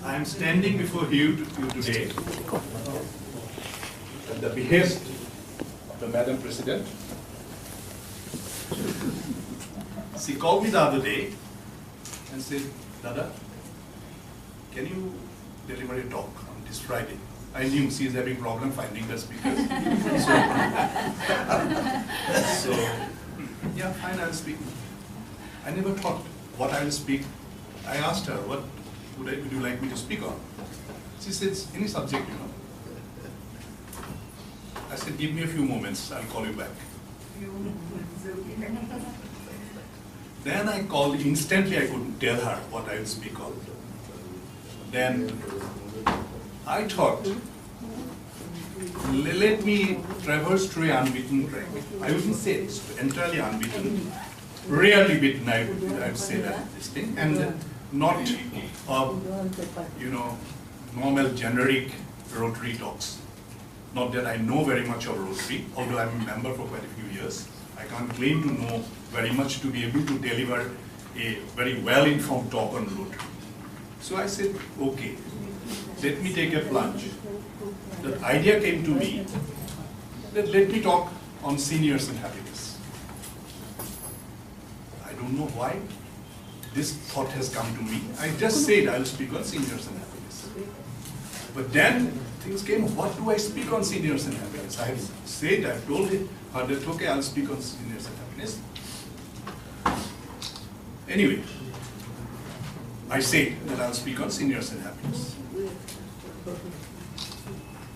I am standing before you today at the behest of the Madam President. She called me the other day and said, Dada, can you deliver a talk on this Friday? I knew she is having problem finding the speakers. So, yeah, fine, I'll speak. I never thought what I will speak. I asked her, what would you like me to speak on? She says, any subject, you know. I said, give me a few moments, I'll call you back. Then I called, instantly I couldn't tell her what I will speak on. Then I thought, let me traverse through an unbeaten track. I wouldn't say it's entirely unbeaten, rarely beaten, I would say that, this thing, and not normal generic Rotary talks. Not that I know very much of Rotary, although I'm a member for quite a few years. I can't claim to know very much to be able to deliver a very well-informed talk on Rotary. So I said, okay, let me take a plunge. The idea came to me that let me talk on seniors and happiness. I don't know why this thought has come to me. I just said I'll speak on seniors and happiness. But then things came, what do I speak on seniors and happiness? I have said, I've told her that, okay, I'll speak on seniors and happiness. Anyway, I said that I'll speak on seniors and happiness.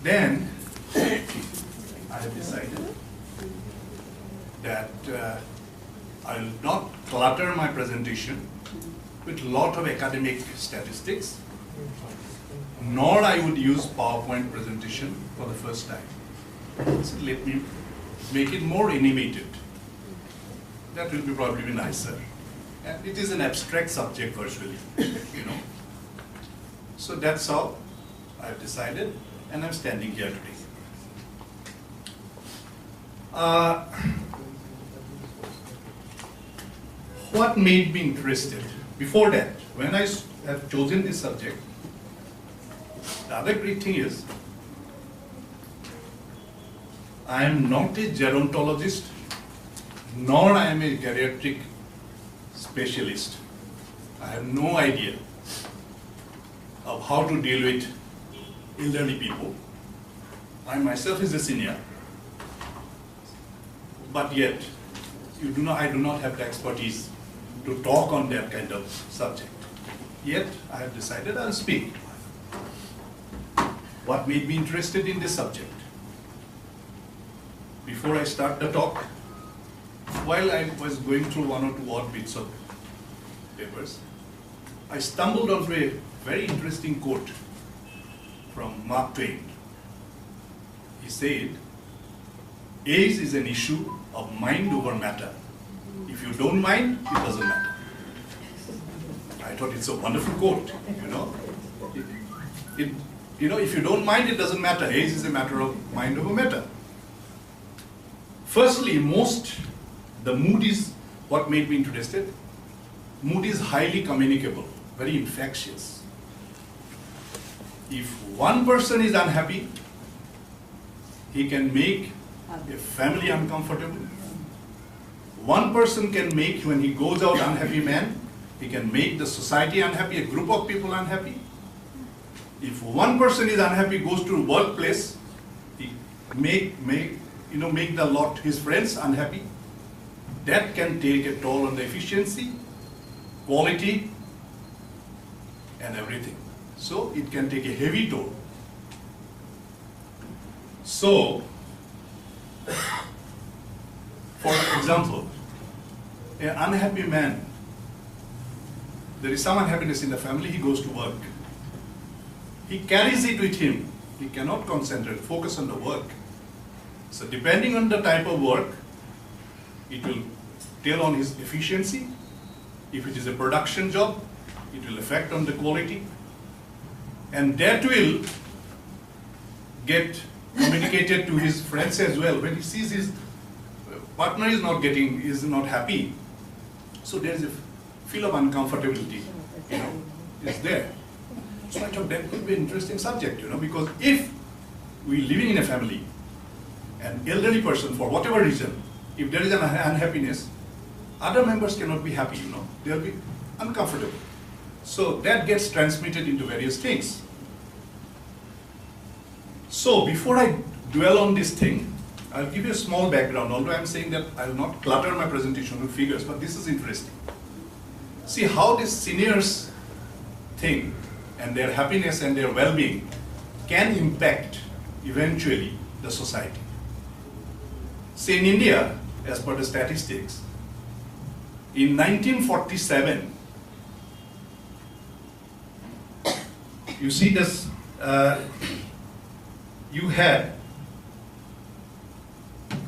Then I have decided that I'll not clutter my presentation with a lot of academic statistics, nor I would use PowerPoint presentation for the first time. So let me make it more animated. That will probably be nicer. And it is an abstract subject virtually, you know. So that's how I've decided, and I'm standing here today. What made me interested? Before that, when I have chosen this subject, the other great thing is, I am not a gerontologist, nor I am a geriatric specialist. I have no idea of how to deal with elderly people. I myself is a senior, but yet I do not have the expertise to talk on that kind of subject. Yet I have decided I'll speak. What made me interested in this subject? Before I start the talk, while I was going through one or two odd bits of papers, I stumbled onto a very interesting quote from Mark Twain. He said, age is an issue of mind over matter. If you don't mind, it doesn't matter. I thought it's a wonderful quote, you know. If you don't mind, it doesn't matter. Age is a matter of mind over matter. Firstly, the mood is what made me interested. Mood is highly communicable, very infectious. If one person is unhappy, he can make a family uncomfortable. One person can make, when he goes out unhappy man, he can make the society unhappy, a group of people unhappy. If one person is unhappy, goes to a workplace, he make his friends unhappy. That can take a toll on the efficiency, quality, and everything. So it can take a heavy toll. So, for example, an unhappy man, there is some unhappiness in the family, he goes to work. He carries it with him. He cannot concentrate, focus on the work. So depending on the type of work, it will tell on his efficiency. If it is a production job, it will affect on the quality. And that will get communicated to his friends as well. When he sees his partner is not happy, so there is a feel of uncomfortability, is there. So I thought that could be an interesting subject, because if we living in a family, an elderly person, for whatever reason, if there is an unhappiness, other members cannot be happy, they'll be uncomfortable. So that gets transmitted into various things. So before I dwell on this thing, I'll give you a small background, although I'm saying that I'll not clutter my presentation with figures, but this is interesting. See how this seniors thing and their happiness and their well-being can impact eventually the society. See, in India, as per the statistics, in 1947, you see this, you had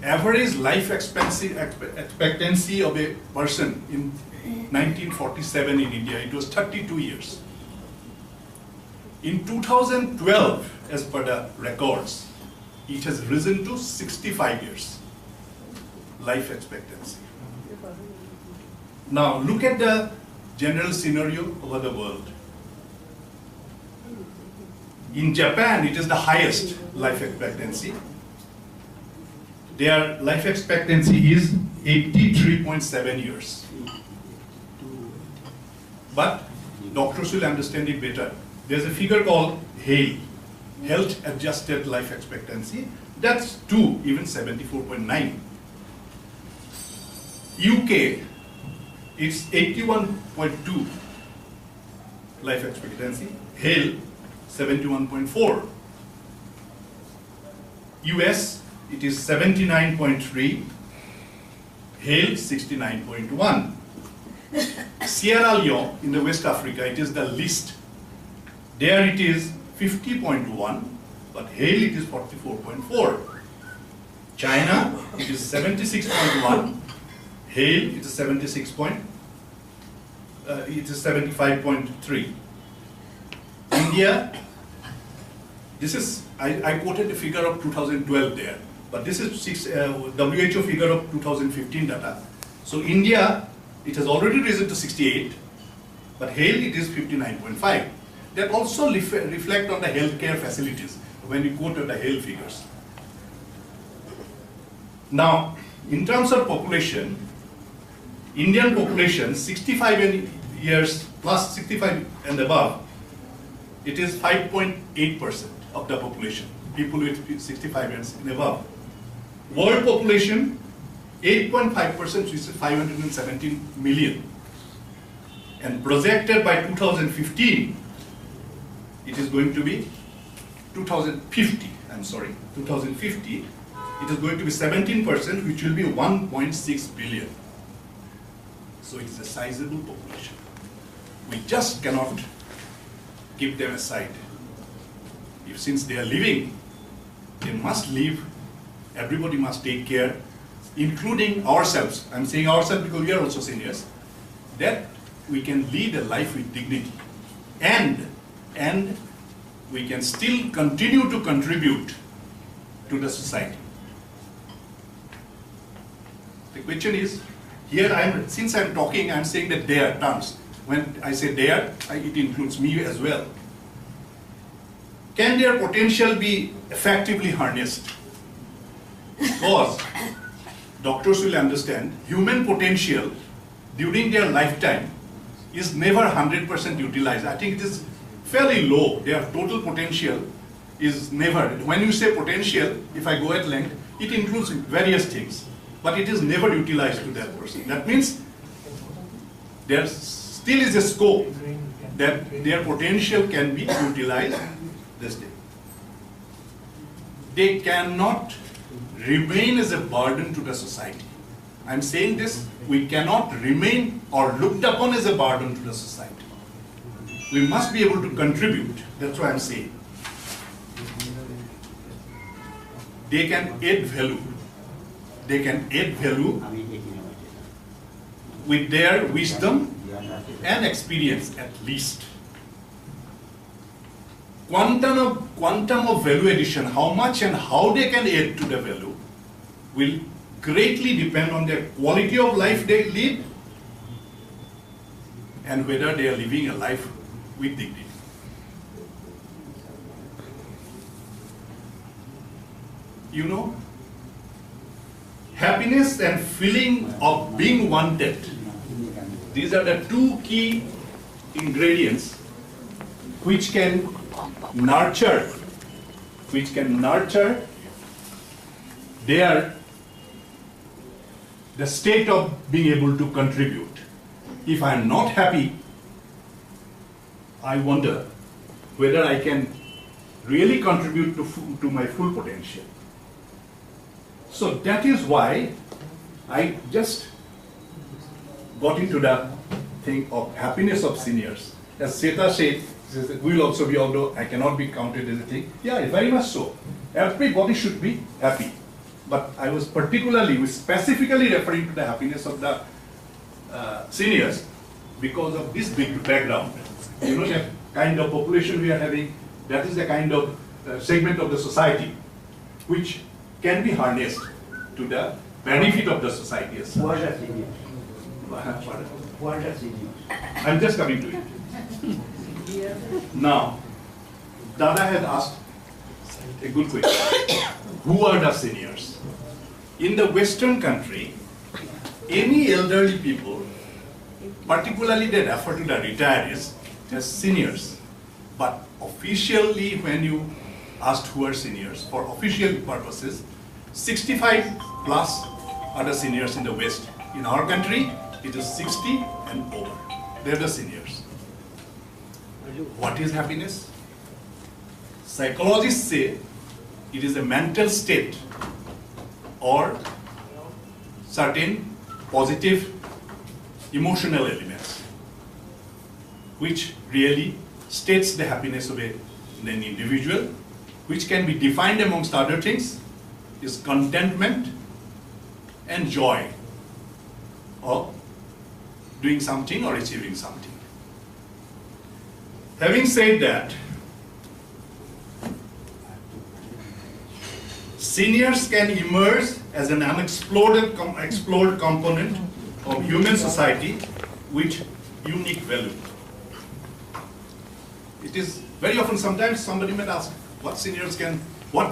average life expectancy of a person in 1947 in India, it was 32 years. In 2012, as per the records, it has risen to 65 years life expectancy. Now look at the general scenario over the world. In Japan, it is the highest life expectancy. Their life expectancy is 83.7 years. But doctors will understand it better. There's a figure called HALE, Health Adjusted Life Expectancy. That's 2, even 74.9. UK, it's 81.2 life expectancy. HALE, 71.4. US, it is 79.3. HALE, 69.1. Sierra Leone in the West Africa, it is the least. There it is 50.1, but HALE it is 44.4. China, it is 76.1. HALE, it is 75.3. India, this is, I quoted the figure of 2012 there, but this is WHO figure of 2015 data. So India, it has already risen to 68, but HALE it is 59.5. That also reflect on the healthcare facilities when we quoted the HALE figures. Now, in terms of population, Indian population 65 years plus 65 and above, it is 5.8% of the population, people with 65 years and above. World population 8.5%, which is 517 million. And projected by 2015, it is going to be 2050, it is going to be 17%, which will be 1.6 billion. So it is a sizable population. We just cannot keep them aside. If since they are living, they must live, everybody must take care, including ourselves. I'm saying ourselves because we are also seniors, that we can lead a life with dignity. And we can still continue to contribute to the society. The question is, here since I'm talking, I'm saying that their terms. When I say their, it includes me as well. Can their potential be effectively harnessed? Because doctors will understand, human potential during their lifetime is never 100% utilized. I think it is fairly low. Their total potential is never. When you say potential, if I go at length, it includes various things, but it is never utilized to that person. That means there still is a scope that their potential can be utilized this day. They cannot remain as a burden to the society. I'm saying this, we cannot remain or looked upon as a burden to the society. We must be able to contribute. That's what I'm saying. They can add value. They can add value with their wisdom and experience at least. Quantum of value addition, how much and how they can add to the value, will greatly depend on their quality of life they lead and whether they are living a life with dignity. you know, happiness and feeling of being wanted. These are the two key ingredients which can nurture the state of being able to contribute. If I am not happy, I wonder whether I can really contribute to my full potential. So that is why I just got into the thing of happiness of seniors. As Seta said, we will also be, although I cannot be counted as a thing. Yeah, very much so. Everybody should be happy. But I was specifically referring to the happiness of the seniors because of this big background. You know, the kind of population we are having, that is the kind of segment of the society which can be harnessed to the benefit of the society as such. What are seniors? What are seniors? I'm just coming to it. Now, Dada has asked a good question. Who are the seniors? In the Western country, any elderly people, particularly they refer to the retirees as seniors. But officially, when you asked who are seniors, for official purposes, 65 plus are the seniors in the West. In our country, it is 60 and over. They're the seniors. What is happiness? Psychologists say it is a mental state or certain positive emotional elements which really states the happiness of an individual, which can be defined amongst other things is contentment and joy of doing something or achieving something. Having said that, seniors can emerge as an unexplored component of human society with unique value. It is very often, sometimes somebody might ask, what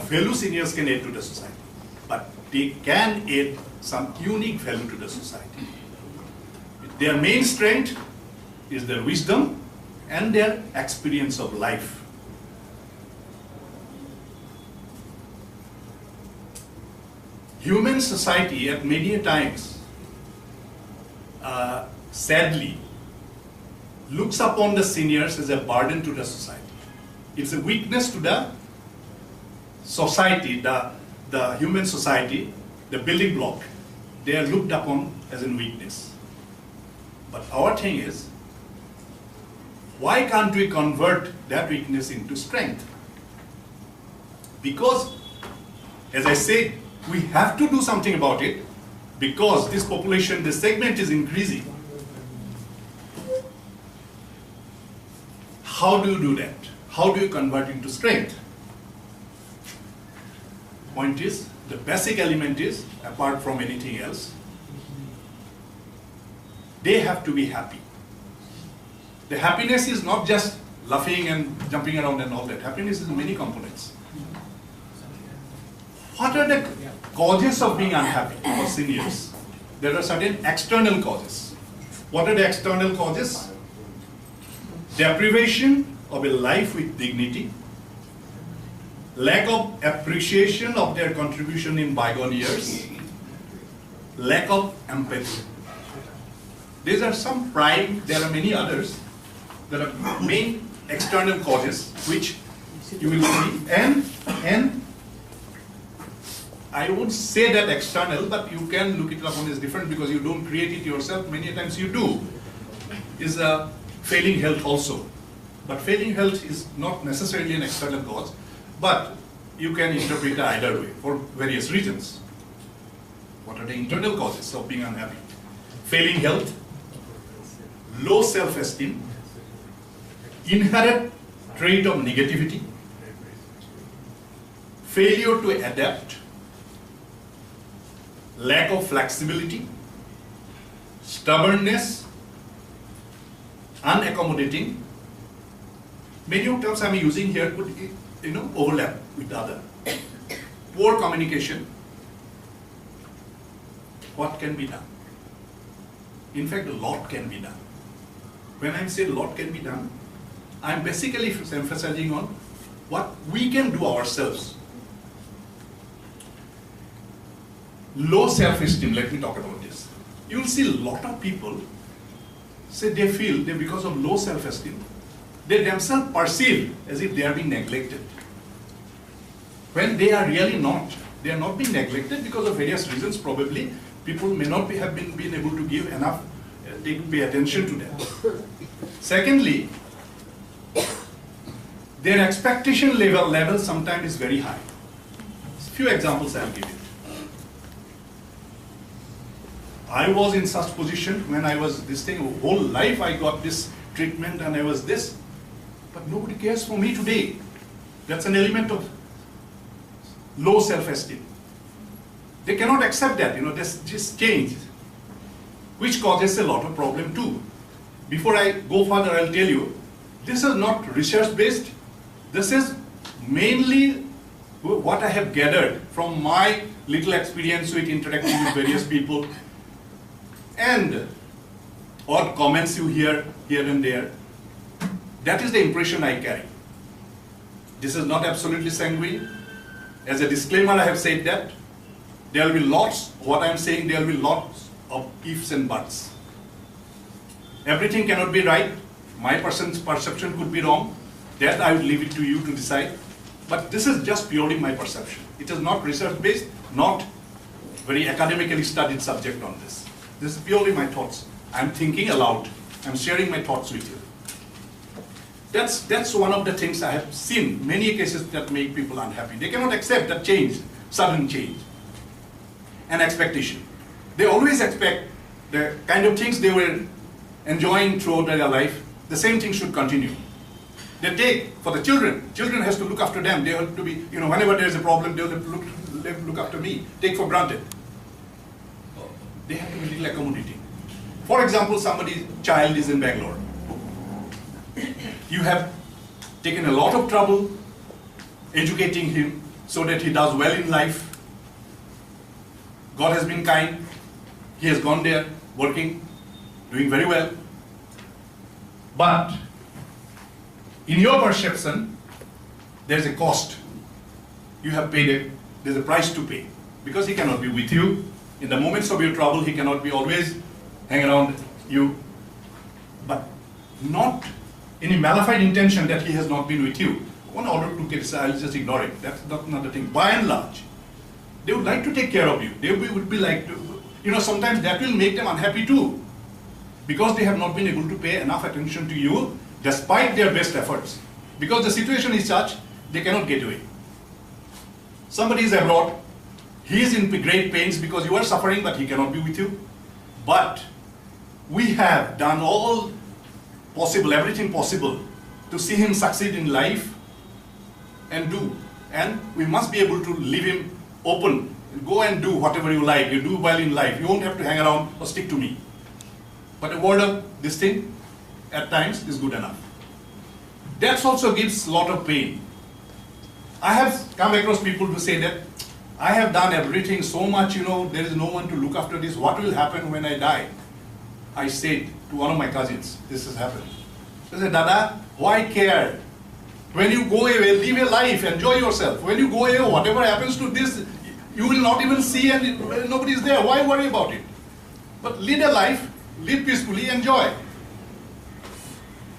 value seniors can add to the society? But they can add some unique value to the society. Their main strength is their wisdom and their experience of life. Human society at many times, sadly, looks upon the seniors as a burden to the society. It's a weakness to the society, the human society, the building block. They are looked upon as a weakness. But our thing is, why can't we convert that weakness into strength? Because, as I said, we have to do something about it because this population, this segment is increasing. How do you do that? How do you convert into strength? Point is, the basic element is, apart from anything else, they have to be happy. The happiness is not just laughing and jumping around and all that. Happiness is many components. What are the causes of being unhappy for seniors? There are certain external causes. What are the external causes? Deprivation of a life with dignity, lack of appreciation of their contribution in bygone years, lack of empathy. These are some prime, there are many others. There are main external causes which you will see, and I won't say that external, but you can look it up on as different because you don't create it yourself. Many times you do. Is a failing health also. But failing health is not necessarily an external cause, but you can interpret it either way for various reasons. What are the internal causes of being unhappy? Failing health, low self-esteem, inherent trait of negativity, failure to adapt, lack of flexibility, stubbornness, unaccommodating. Many of terms I'm using here could overlap with other. poor communication, what can be done? In fact, a lot can be done. When I say a lot can be done, I'm basically emphasizing on what we can do ourselves. Low self-esteem, let me talk about this. You will see a lot of people say they feel that because of low self-esteem, they themselves perceive as if they are being neglected. When they are really not. They are not being neglected because of various reasons. Probably people may not have been able to give enough, pay attention to them. Secondly, their expectation level sometimes is very high. Few examples I'll give you. I was in such position when I was this thing, whole life I got this treatment and I was this, but nobody cares for me today. That's an element of low self-esteem. They cannot accept that, this change, which causes a lot of problem too. Before I go further, I'll tell you, this is not research-based. This is mainly what I have gathered from my little experience with interacting with various people and odd comments you hear here and there. That is the impression I carry. This is not absolutely sanguine. As a disclaimer, I have said that there will be lots, what I am saying, there will be lots of ifs and buts. Everything cannot be right. My person's perception could be wrong. That I would leave it to you to decide. But this is just purely my perception. It is not research-based, not very academically studied subject on this. This is purely my thoughts. I'm thinking aloud. I'm sharing my thoughts with you. That's one of the things I have seen, many cases that make people unhappy. They cannot accept that change, sudden change, and expectation. They always expect the kind of things they were enjoying throughout their life, the same thing should continue. They take, for the children has to look after them. They have to be, whenever there is a problem, they will look after me, take for granted. They have to be little accommodating. For example, somebody's child is in Bangalore. You have taken a lot of trouble educating him so that he does well in life. God has been kind. He has gone there, working, doing very well. But in your perception, there's a cost. You have paid there's a price to pay. Because he cannot be with you. In the moments of your trouble, he cannot be always hang around you. But not any malified intention that he has not been with you. One order to criticize, I'll just ignore it. That's not another thing. By and large, they would like to take care of you. They would be like to, sometimes that will make them unhappy too. Because they have not been able to pay enough attention to you despite their best efforts. Because the situation is such, they cannot get away. Somebody is abroad, he is in great pains because you are suffering, but he cannot be with you. But we have done all possible, everything possible to see him succeed in life and do. And we must be able to leave him open. Go and do whatever you like. You do well in life. You won't have to hang around or stick to me. But a word of this thing at times is good enough. That also gives a lot of pain. I have come across people who say that I have done everything so much, there is no one to look after this. What will happen when I die? I said to one of my cousins, this has happened. He said, Dada, why care? When you go away, live a life, enjoy yourself. When you go away, whatever happens to this, you will not even see and nobody is there. Why worry about it? But lead a life, live peacefully, enjoy.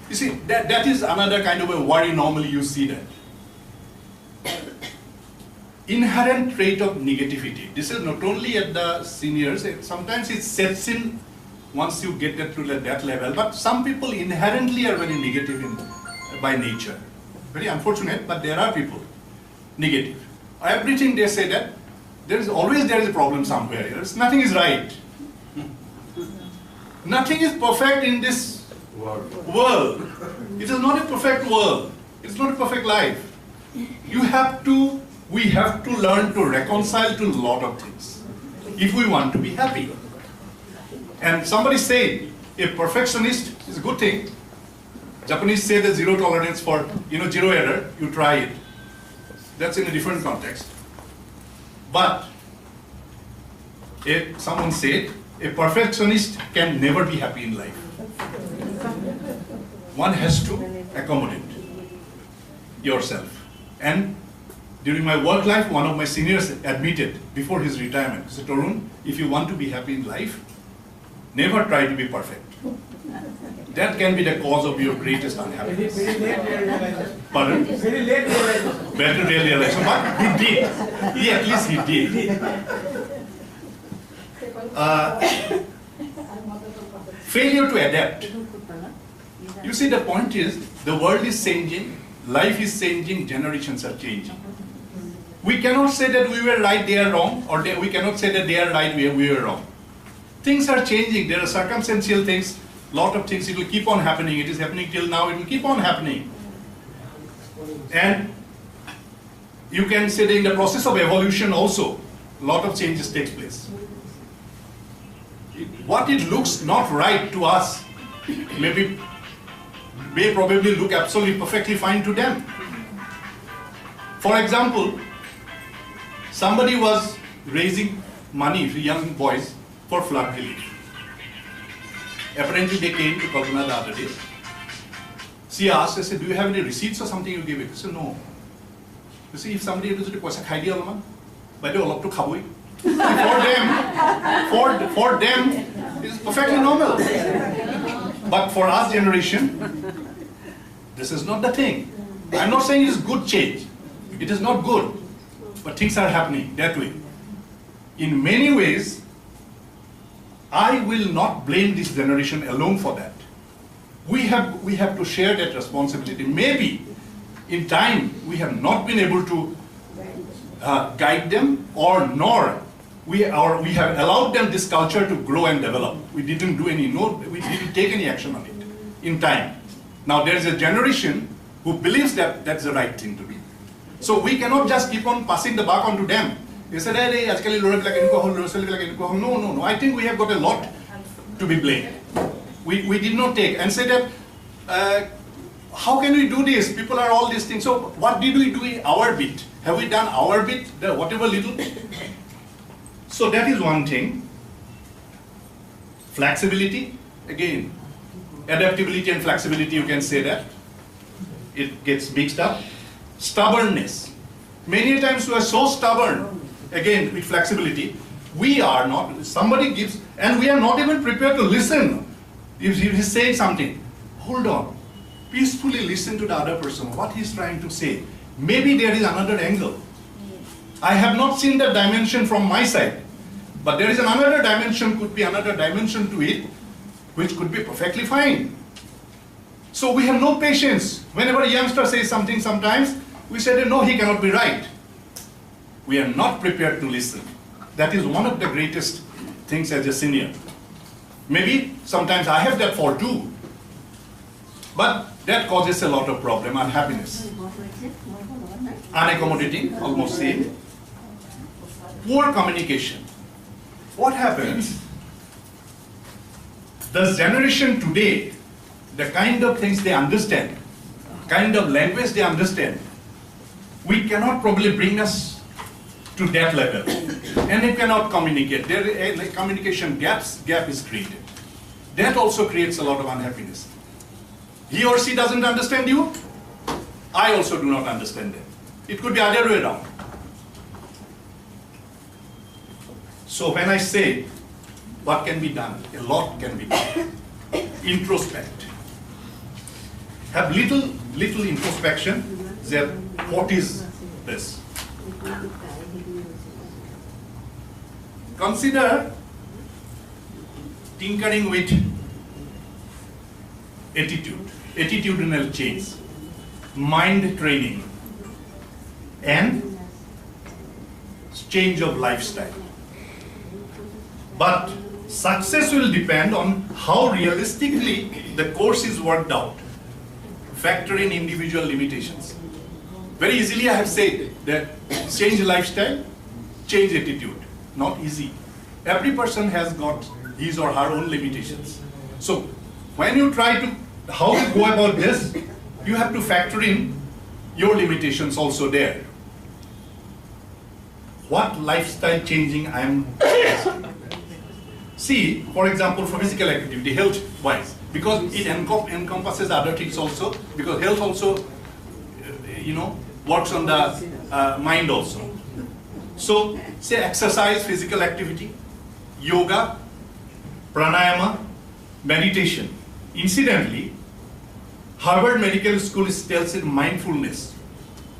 You see, that is another kind of a worry normally you see that. Inherent trait of negativity. This is not only at the seniors, sometimes it sets in once you get to that level, but some people inherently are very negative by nature. Very unfortunate, but there are people negative. Everything they say that there is a problem somewhere. Nothing is right. Nothing is perfect in this world. It is not a perfect world. It's not a perfect life. We have to learn to reconcile to a lot of things if we want to be happy. And somebody said, a perfectionist is a good thing. Japanese say the zero tolerance for, zero error, you try it. That's in a different context. But if someone said, a perfectionist can never be happy in life. One has to accommodate yourself. And during my work life, one of my seniors admitted before his retirement, he said, Tarun, if you want to be happy in life, never try to be perfect. That can be the cause of your greatest unhappiness. Pardon? Very late realization. Better realization, but he did. He at least he did. Failure to adapt. You see, the point is, the world is changing, life is changing, generations are changing. We cannot say that we were right, they are wrong, or we cannot say that they are right, we were wrong. Things are changing, there are circumstantial things, lot of things, it will keep on happening. It is happening till now, it will keep on happening. And you can say that in the process of evolution also, a lot of changes takes place. What it looks not right to us, may probably look absolutely perfectly fine to them. For example, somebody was raising money for young boys for flood relief. Apparently they came to Kalpana the other day. She asked, I said, do you have any receipts or something you give it? He said, no. You see, if somebody was to poisa khai diya alman, by the way, to khaboi. For them, it is perfectly normal. But for our generation, this is not the thing. I'm not saying it is good change. It is not good. But things are happening that way. In many ways, I will not blame this generation alone for that. We have to share that responsibility. Maybe in time we have not been able to guide them, or we have allowed them this culture to grow and develop. We didn't take any action on it in time. Now there is a generation who believes that that's the right thing to be. So we cannot just keep on passing the buck on to them. They said, hey, no. I think we have got a lot to be blamed. We did not take and say that, how can we do this? People are all these things. So what did we do our bit? Have we done our bit, whatever little? So that is one thing. Flexibility, again, adaptability and flexibility, you can say that. It gets mixed up. Stubbornness. Many times we are so stubborn, again with flexibility, we are not, somebody gives, and we are not even prepared to listen. If he is saying something, hold on, peacefully listen to the other person, what he is trying to say. Maybe there is another angle. I have not seen that dimension from my side, but there is another dimension, could be another dimension to it, which could be perfectly fine. So we have no patience. Whenever a youngster says something sometimes, we say, no, he cannot be right. We are not prepared to listen. That is one of the greatest things as a senior. Maybe sometimes I have that fault too. But that causes a lot of problem, unhappiness. Unaccommodating, almost same. Poor communication. What happens? The generation today, the kind of things they understand, kind of language they understand, we cannot probably bring us to that level. And they cannot communicate. There is a communication gap is created. That also creates a lot of unhappiness. He or she doesn't understand you. I also do not understand them. It could be other way around. So when I say what can be done, a lot can be done. Introspect. Have little introspection. That what is this? Consider tinkering with attitudinal change, mind training, and change of lifestyle. But success will depend on how realistically the course is worked out. Factor in individual limitations. Very easily I have said that change lifestyle, change attitude. Not easy. Every person has got his or her own limitations. So when you try to, how to go about this, you have to factor in your limitations also there. what lifestyle changing I am asking. See, for example, for physical activity, health-wise, because it encompasses other things also, because health also, works on the mind also. So, say exercise, physical activity, yoga, pranayama, meditation. Incidentally, Harvard Medical School tells it mindfulness.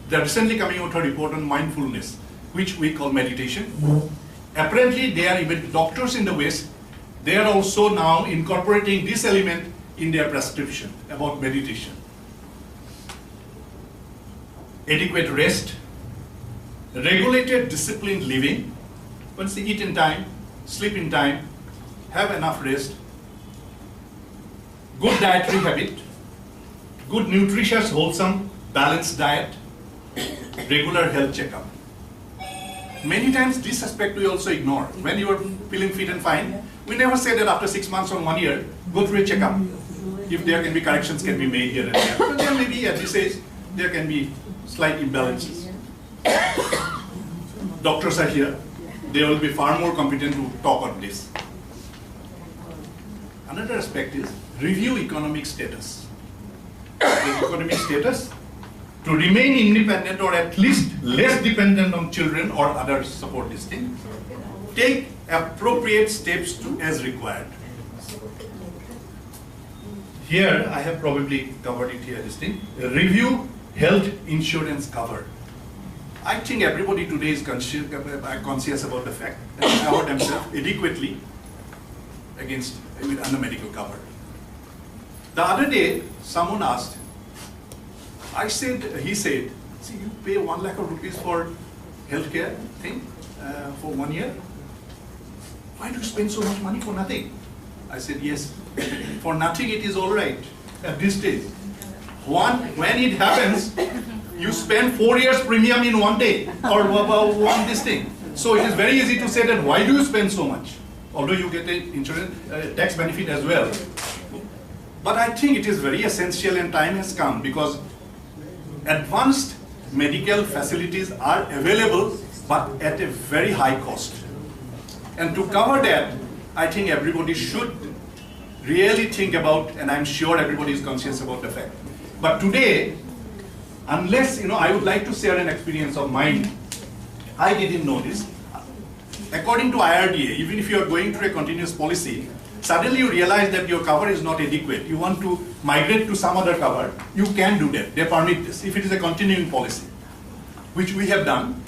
They are recently coming out with a report on mindfulness, which we call meditation. Apparently, they are even doctors in the West, they are also now incorporating this element in their prescription about meditation. Adequate rest, regulated, disciplined living. Once you eat in time, sleep in time, have enough rest, good dietary habit, good nutritious, wholesome, balanced diet, regular health checkup. Many times this aspect we also ignore. When you are feeling fit and fine, we never say that after 6 months or 1 year, go through a checkup. If there can be corrections can be made here and there. But there may be, at this age, there can be slight imbalances. Doctors are here. They will be far more competent to talk on this. Another aspect is review economic status. Economic status, to remain independent or at least less dependent on children or other support this thing, take appropriate steps as required. Here, I have probably covered it here, this thing. Review health insurance cover. I think everybody today is conscious about the fact that they cover themselves adequately under medical cover. The other day, someone asked, he said, see, you pay 1 lakh of rupees for healthcare thing for 1 year. Why do you spend so much money for nothing? I said, yes, for nothing it is all right at this stage. When it happens, you spend 4 years premium in 1 day or one this thing. So it is very easy to say that why do you spend so much? Although you get an insurance tax benefit as well. But I think it is very essential and time has come because advanced medical facilities are available but at a very high cost. And to cover that, I think everybody should really think about, and I'm sure everybody is conscious about the fact. But today, unless, I would like to share an experience of mine. I didn't know this. According to IRDA, even if you are going through a continuous policy, suddenly you realize that your cover is not adequate. You want to migrate to some other cover, you can do that. They permit this, if it is a continuing policy, which we have done.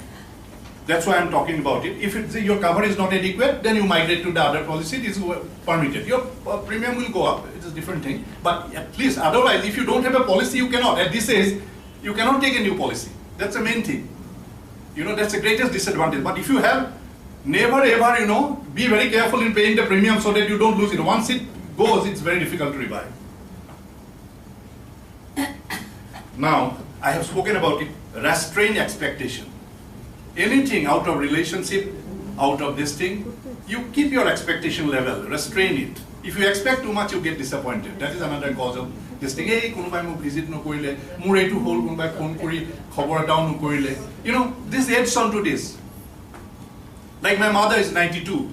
That's why I'm talking about it. If your cover is not adequate, then you migrate to the other policy, it is permitted. Your premium will go up, it is a different thing. But at least, otherwise, if you don't have a policy, you cannot. At this age, you cannot take a new policy. That's the main thing. That's the greatest disadvantage. But if you have, never ever, be very careful in paying the premium so that you don't lose it. Once it goes, it's very difficult to revive. Now, I have spoken about it, restrain expectation. Anything out of relationship, out of this thing, you keep your expectation level, restrain it. If you expect too much, you get disappointed. That is another cause of this thing. Hey, kunbai mo visit no korile, mure to hol kunbai phone kori, khobor down no korile. This adds on to this. Like my mother is 92.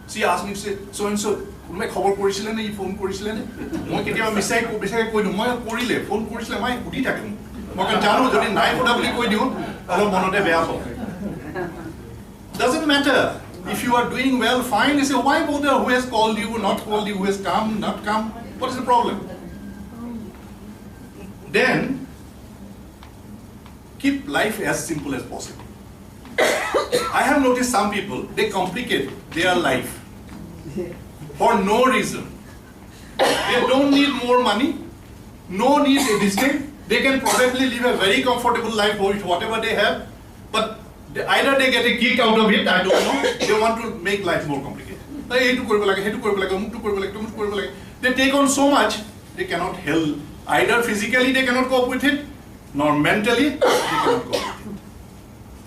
She asked me, so and so, kunbai khobor korisile ne, phone korisile ne? Moi ketiaba misai koi diu, moi korile, phone korisile, mai hudi thakim. Moi kan janu jodi nai hoda boli koi diu, alo monote beya hobe. Doesn't matter. If you are doing well, fine. You say, why bother? Who has called you, not called you, who has come, not come? What is the problem? Then, keep life as simple as possible. I have noticed some people, they complicate their life for no reason. They don't need more money, no need a distinct. They can probably live a very comfortable life with whatever they have, but either they get a kick out of it, I don't know, they want to make life more complicated. They take on so much, they cannot help. Either physically they cannot cope with it, nor mentally they cannot cope with it.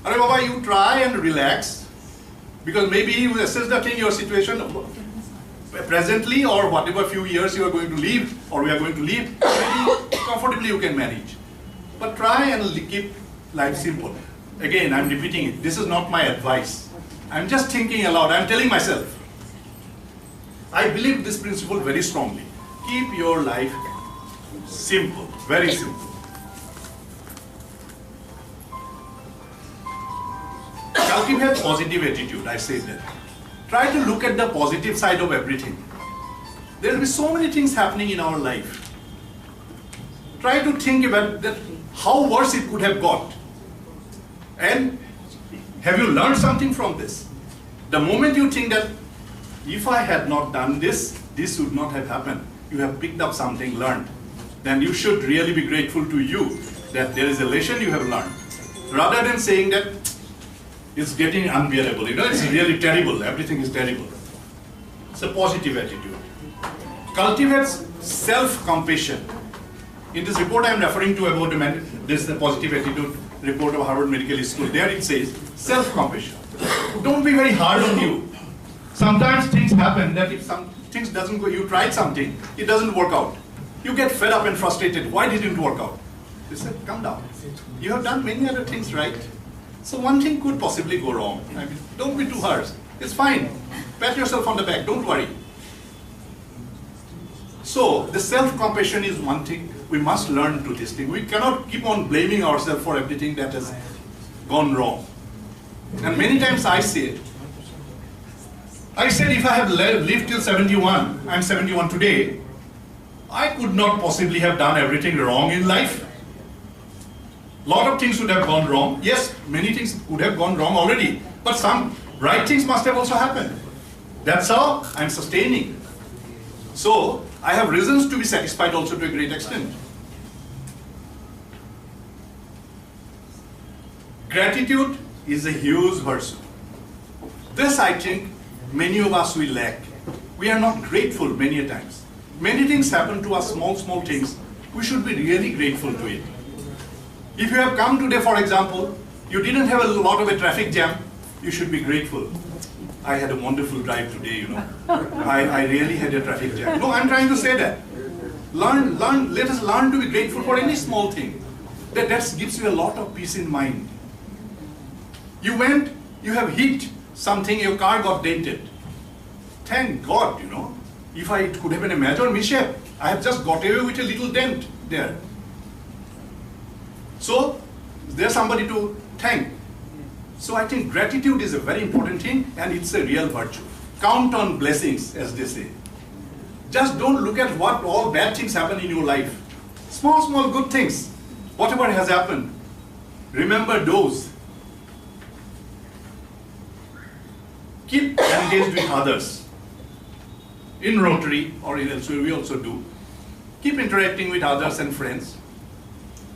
Arey Baba, you try and relax, because maybe you assess the thing, your situation presently or whatever few years you are going to live, or we are going to live, maybe comfortably you can manage. But try and keep life simple. again, I'm repeating it. This is not my advice. I'm just thinking aloud. I'm telling myself. I believe this principle very strongly. Keep your life simple, very simple. Cultivate positive attitude, I say that. Try to look at the positive side of everything. There will be so many things happening in our life. Try to think about that, how worse it could have got. And have you learned something from this? The moment you think that, if I had not done this, this would not have happened. You have picked up something, learned. Then you should really be grateful to you that there is a lesson you have learned. Rather than saying that it's getting unbearable, it's really terrible, everything is terrible. It's a positive attitude. Cultivates self-compassion. In this report I am referring to about this is the positive attitude report of Harvard Medical School. There it says self-compassion. Don't be very hard on you. Sometimes things happen that if some things doesn't go, you tried something, it doesn't work out. You get fed up and frustrated. Why didn't it work out? They said, come down. You have done many other things right. So one thing could possibly go wrong. I mean, don't be too harsh. It's fine. Pat yourself on the back. Don't worry. So the self-compassion is one thing. We must learn to this thing. We cannot keep on blaming ourselves for everything that has gone wrong. And many times I said if I have lived till 71, I'm 71 today, I could not possibly have done everything wrong in life. A lot of things would have gone wrong. Yes, many things would have gone wrong already, but some right things must have also happened. That's how I'm sustaining. So I have reasons to be satisfied also to a great extent. Gratitude is a huge virtue. This, I think, many of us will lack. We are not grateful many a times. Many things happen to us, small things. We should be really grateful to it. If you have come today, for example, you didn't have a lot of a traffic jam, you should be grateful. I had a wonderful drive today, I really had a traffic jam. No, I'm trying to say that. Let us learn to be grateful for any small thing. That gives you a lot of peace in mind. You have hit something, your car got dented. Thank God, if I could have been a major mishap, I have just got away with a little dent there. So, there's somebody to thank. So I think gratitude is a very important thing and it's a real virtue. Count on blessings, as they say. Just don't look at what all bad things happen in your life. Small good things. Whatever has happened, remember those. Keep engaged with others. In Rotary or in elsewhere we also do. Keep interacting with others and friends.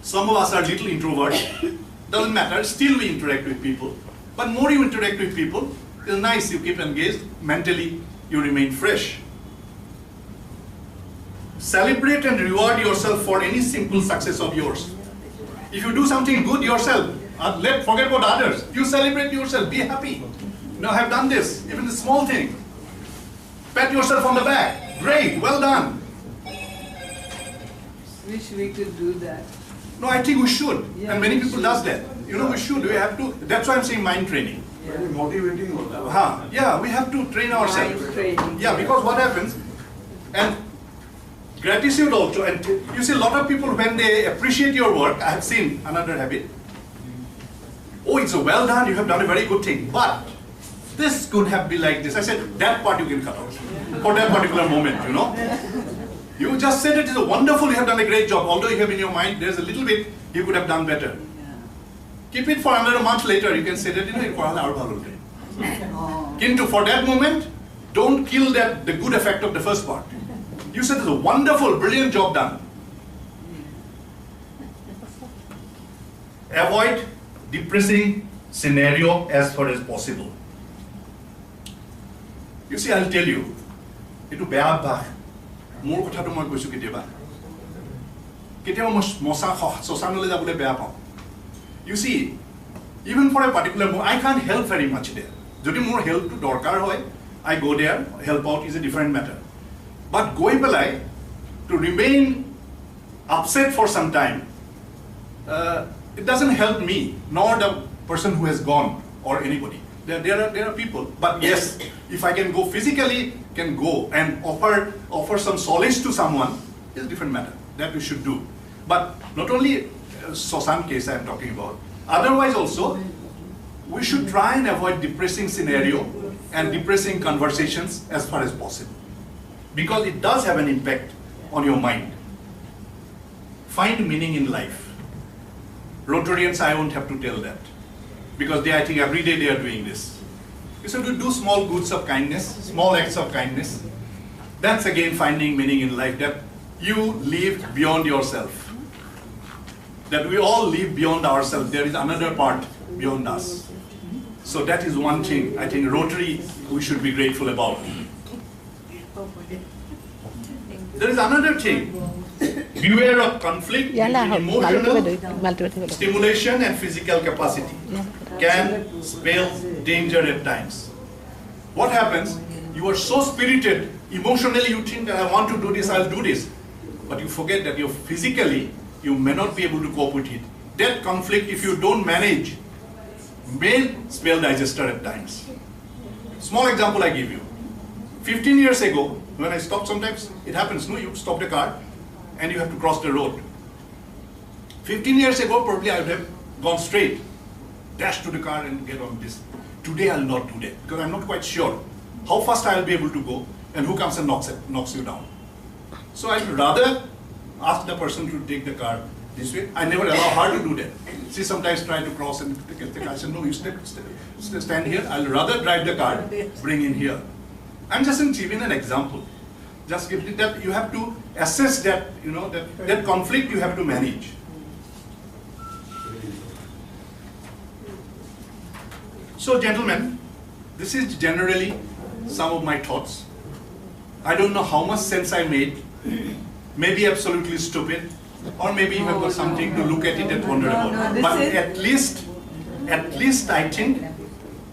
Some of us are little introverts. Doesn't matter, still we interact with people. But more you interact with people, it's nice, you keep engaged, mentally you remain fresh. Celebrate and reward yourself for any simple success of yours. If you do something good yourself, forget about others. You celebrate yourself, be happy. Now I have done this, even the small thing. Pat yourself on the back. Great, well done. Wish we could do that. No, I think we should. Yeah, and many we people should. does that. We should. We have to. That's why I'm saying mind training. Very motivating also. Yeah, we have to train ourselves. Mind training. Yeah, because what happens, and gratitude also, and you see a lot of people when they appreciate your work, I have seen another habit. Oh, it's a well done, you have done a very good thing, but this could have been like this. I said, that part you can cut out for that particular moment, You just said it is a wonderful, you have done a great job, although you have in your mind, there's a little bit you could have done better. Keep it for another month later, you can say that, Kintu, for that moment, don't kill the good effect of the first part. You said it's a wonderful, brilliant job done. Avoid depressing scenario as far as possible. You see, I'll tell you, itu beya abhas. More kotha to moi koisu keteba. Keteba moi sosanole jabole beya pao. You see, even for a particular moment, I can't help very much there. Jodi more help to dorkar hoy, I go there, help out is a different matter. But going belai, to remain upset for some time, it doesn't help me, nor the person who has gone or anybody. There are people, but yes, if I can go physically, can go and offer some solace to someone is a different matter. That we should do. But not only Sasan case I am talking about, otherwise also, we should try and avoid depressing scenario and depressing conversations as far as possible. Because it does have an impact on your mind. Find meaning in life. Rotarians, I won't have to tell that. Because I think every day they are doing this. You have to do small goods of kindness, small acts of kindness. That's again finding meaning in life, that you live beyond yourself. That we all live beyond ourselves. There is another part beyond us. So that is one thing I think Rotary we should be grateful about. There is another thing. Beware of conflict between emotional stimulation and physical capacity. Can spell danger at times. What happens? You are so spirited, emotionally you think that I want to do this, I'll do this. But you forget that physically, you may not be able to cope with it. That conflict, if you don't manage, may spell disaster at times. Small example I give you. 15 years ago, when I stopped, sometimes it happens, no, you stop the car and you have to cross the road. 15 years ago, probably I would have gone straight, dash to the car and get on this. Today I'll not do that because I'm not quite sure how fast I'll be able to go and who comes and knocks you down. So I'd rather ask the person to take the car this way. I never allow her to do that. She sometimes try to cross and get the car. I said, no, you stand here. I'll rather drive the car, bring in here. I'm just giving an example. Just give it that you have to assess that, that conflict you have to manage. So gentlemen, this is generally some of my thoughts. I don't know how much sense I made. Maybe absolutely stupid, or maybe you have got something to look at it and wonder about. But at least I think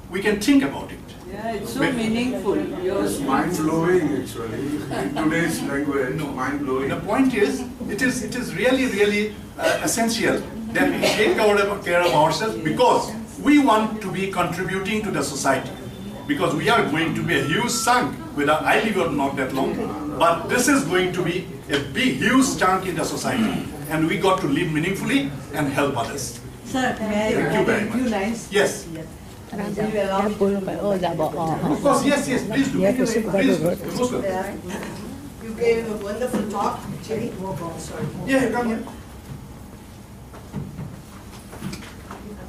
we can think about it. Yeah, it's so meaningful. It's mind-blowing actually. In today's language, mind-blowing. The point is, it is really essential that we take care of ourselves because we want to be contributing to the society. Because we are going to be a huge chunk, I live not that long, but this is going to be a big, huge chunk in the society. And we got to live meaningfully and help others. Sir, may I Thank you very add a few much. lines? Yes. Will you allow me to- Of course, yes, please do. Please, most welcome. You gave a wonderful talk, Jerry. Sorry. Yeah, come here.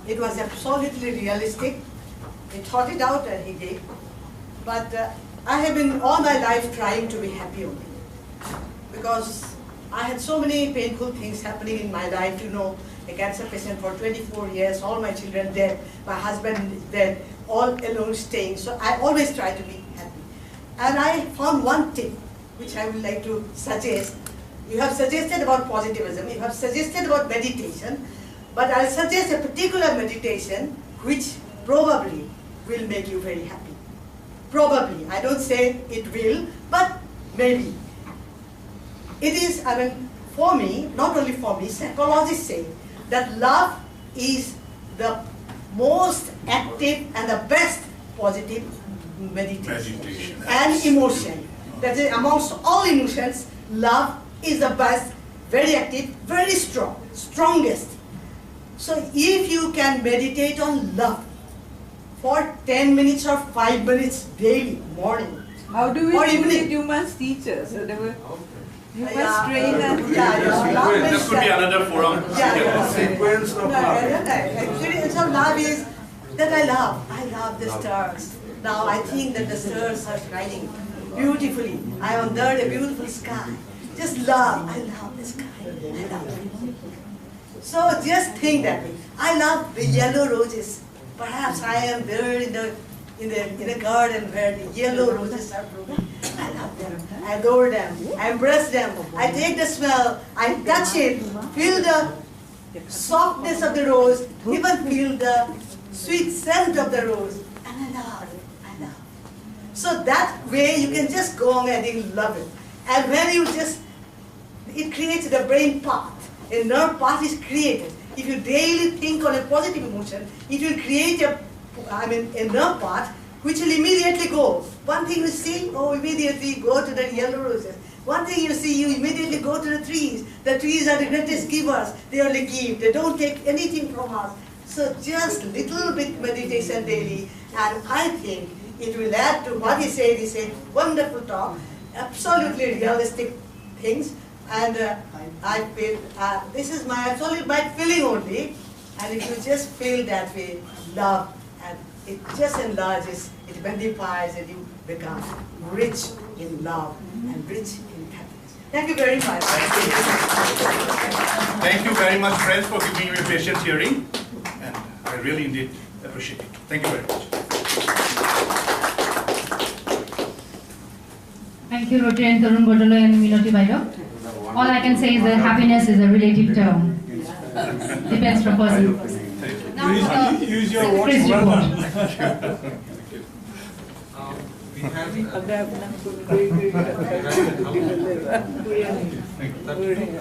It was absolutely realistic. He thought it out and he gave. But I have been all my life trying to be happy only. Because I had so many painful things happening in my life, a cancer patient for 24 years, all my children dead, my husband is dead, all alone staying. So I always try to be happy. And I found one tip, which I would like to suggest. You have suggested about positivism, you have suggested about meditation, but I'll suggest a particular meditation which probably will make you very happy. Probably, I don't say it will, but maybe. It is, for me, not only for me, psychologists say that love is the most active and the best positive meditation. And emotion. That is, amongst all emotions, love is the best, very active, very strong, strongest. So if you can meditate on love for 10 minutes or 5 minutes daily, morning. How do we or do evening. it? You must teach us. You must train us. This could be another forum. Sequence of love. Actually, so love is that I love the stars. Now I think that the stars are shining beautifully. I am under a beautiful sky. Just love. I love the sky. I love it. So just think that I love the yellow roses. Perhaps I am there in a garden where the yellow roses are blooming. I love them. I adore them. I embrace them. I take the smell. I touch it. Feel the softness of the rose. Even feel the sweet scent of the rose. And I love it. I love it. So that way you can just go on and love it. And when you it creates the brain path. A nerve path is created. If you daily think on a positive emotion, it will create a nerve path which will immediately go. One thing you see, oh, immediately go to the yellow roses. One thing you see, you immediately go to the trees. The trees are the greatest givers. They only give. They don't take anything from us. So just little bit meditation daily, and I think it will add to what he said. He said, wonderful talk, absolutely realistic things, and I feel, this is my absolute my feeling only, and if you just feel that way, love, and it just enlarges, it magnifies, and you become rich in love and rich in happiness. Thank you very much. Thank you very much, friends, for giving me a patient hearing, and I really indeed appreciate it. Thank you very much. Thank you, Rtn T.C.Bordoloi and Minoti Bhairo. All I can say is that happiness is a relative term. Depends from person to person. Now, use your Chris words. Thank you.